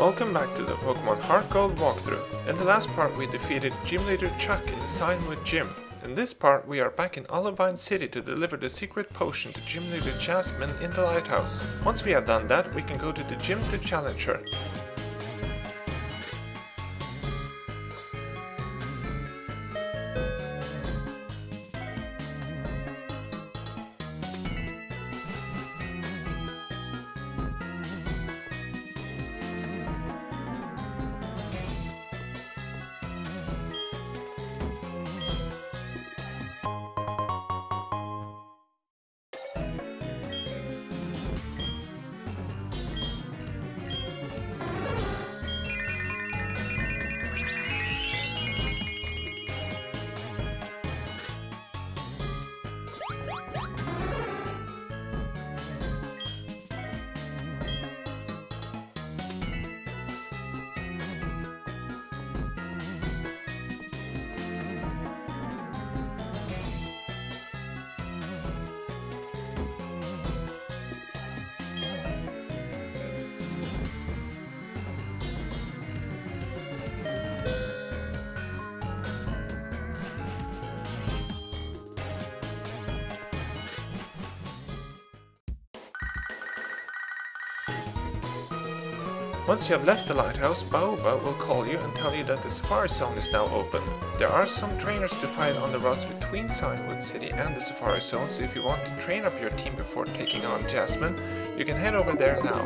Welcome back to the Pokémon HeartGold walkthrough. In the last part we defeated Gym Leader Chuck in Signwood Gym. In this part we are back in Olivine City to deliver the secret potion to Gym Leader Jasmine in the lighthouse. Once we have done that, we can go to the gym to challenge her. Once you have left the lighthouse, Baoba will call you and tell you that the Safari Zone is now open. There are some trainers to fight on the routes between Signwood City and the Safari Zone, so if you want to train up your team before taking on Jasmine, you can head over there now.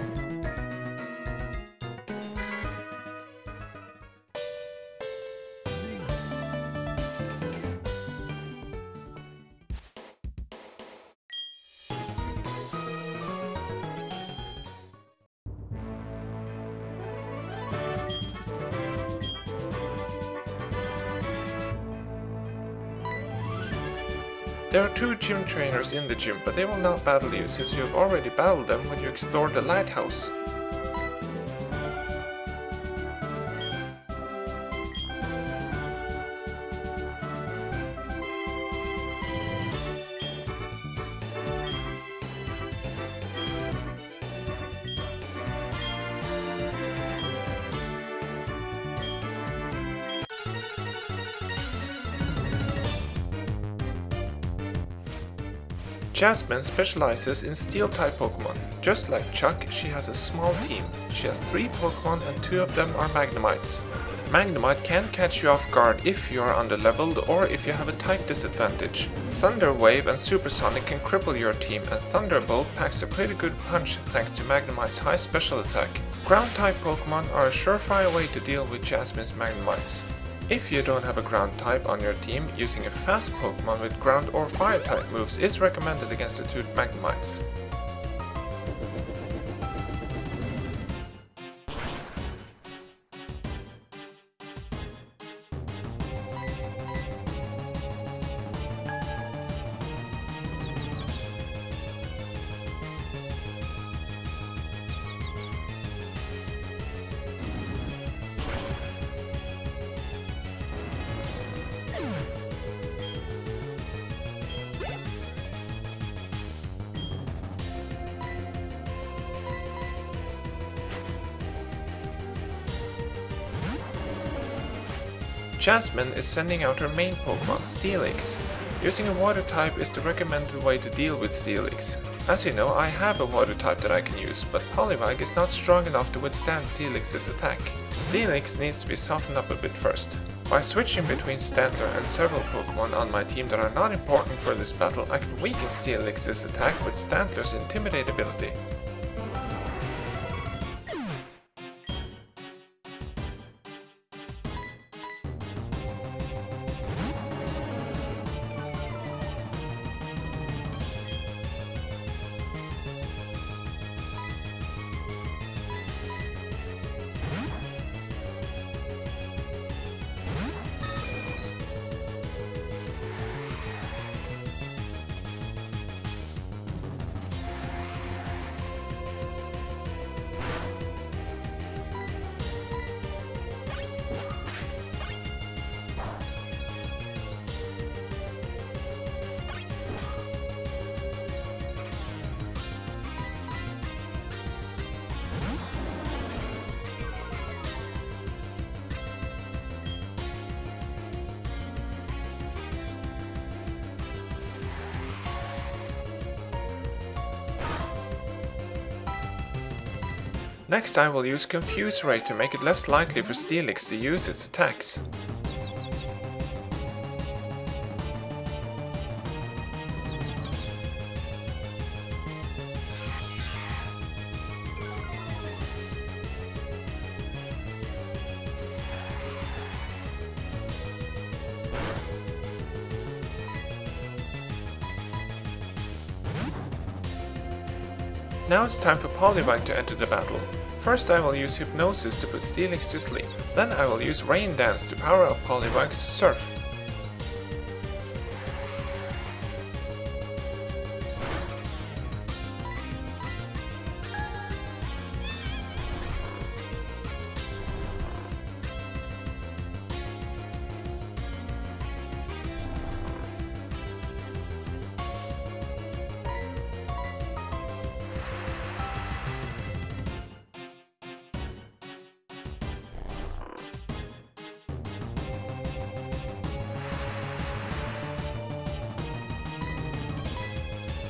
There are two gym trainers in the gym, but they will not battle you since you have already battled them when you explored the lighthouse. Jasmine specializes in Steel-type Pokémon. Just like Chuck, she has a small team. She has 3 Pokémon and 2 of them are Magnemites. Magnemite can catch you off guard if you are underleveled or if you have a type disadvantage. Thunder Wave and Supersonic can cripple your team, and Thunderbolt packs a pretty good punch thanks to Magnemite's high special attack. Ground-type Pokémon are a surefire way to deal with Jasmine's Magnemites. If you don't have a ground type on your team, using a fast Pokémon with ground or fire type moves is recommended against the 2 Magnemites. Jasmine is sending out her main Pokémon, Steelix. Using a water type is the recommended way to deal with Steelix. As you know, I have a water type that I can use, but Poliwag is not strong enough to withstand Steelix's attack. Steelix needs to be softened up a bit first. By switching between Stantler and several Pokémon on my team that are not important for this battle, I can weaken Steelix's attack with Stantler's Intimidate ability. Next I will use Confuse Ray to make it less likely for Steelix to use its attacks. Now it's time for Olivine to enter the battle. First I will use Hypnosis to put Steelix to sleep, then I will use Rain Dance to power up Olivine's Surf.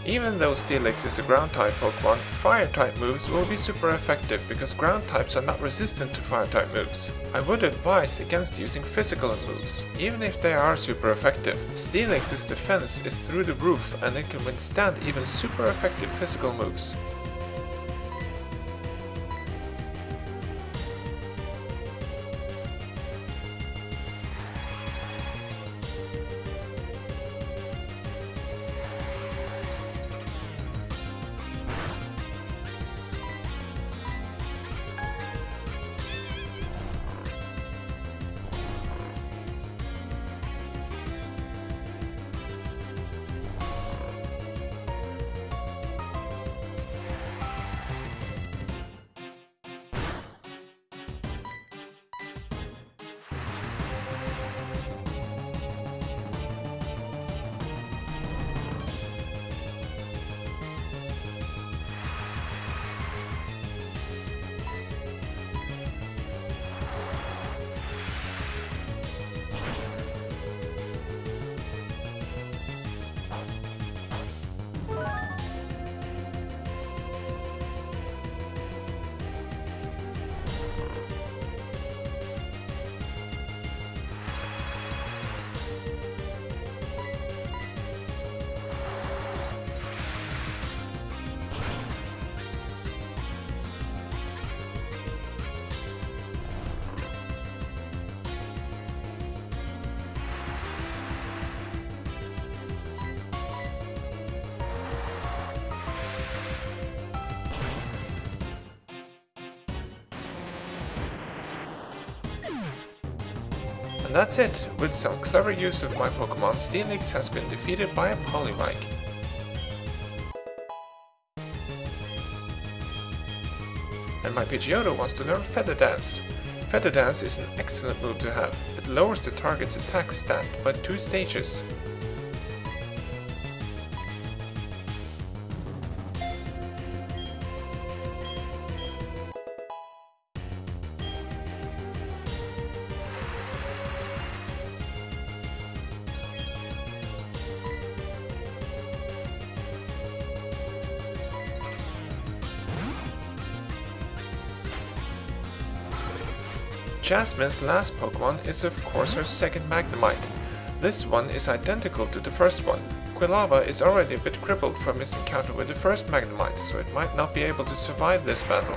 Even though Steelix is a ground-type Pokemon, fire-type moves will be super effective because ground types are not resistant to fire-type moves. I would advise against using physical moves, even if they are super effective. Steelix's defense is through the roof and it can withstand even super effective physical moves. And that's it! With some clever use of my Pokemon, Steelix has been defeated by a Polywag. And my Pidgeotto wants to learn Feather Dance. Feather Dance is an excellent move to have. It lowers the target's attack stat by 2 stages. Jasmine's last Pokemon is of course her second Magnemite. This one is identical to the first one. Quilava is already a bit crippled from his encounter with the first Magnemite, so it might not be able to survive this battle.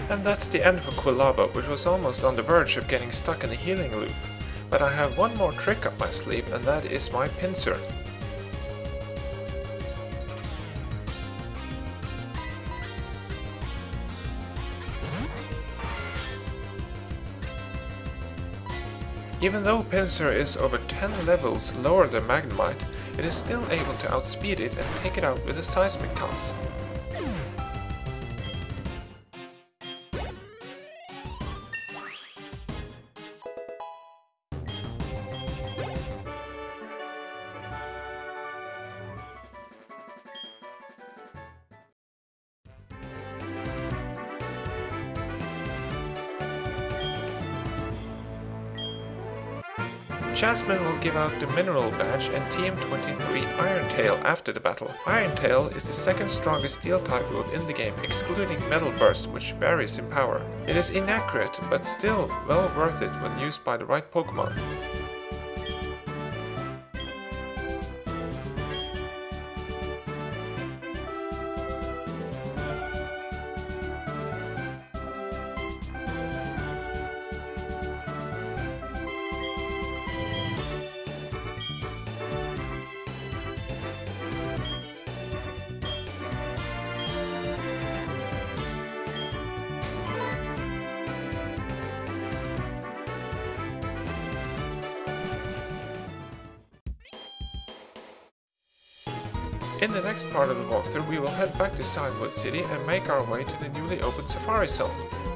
And that's the end for Quilava, which was almost on the verge of getting stuck in a healing loop. But I have one more trick up my sleeve, and that is my pincer. Even though Pincer is over 10 levels lower than Magnemite, it is still able to outspeed it and take it out with a seismic toss. Jasmine will give out the Mineral Badge and TM23 Iron Tail after the battle. Iron Tail is the second strongest Steel type move in the game, excluding Metal Burst, which varies in power. It is inaccurate, but still well worth it when used by the right Pokémon. In the next part of the walkthrough, we will head back to Olivine City and make our way to the newly opened Safari Zone.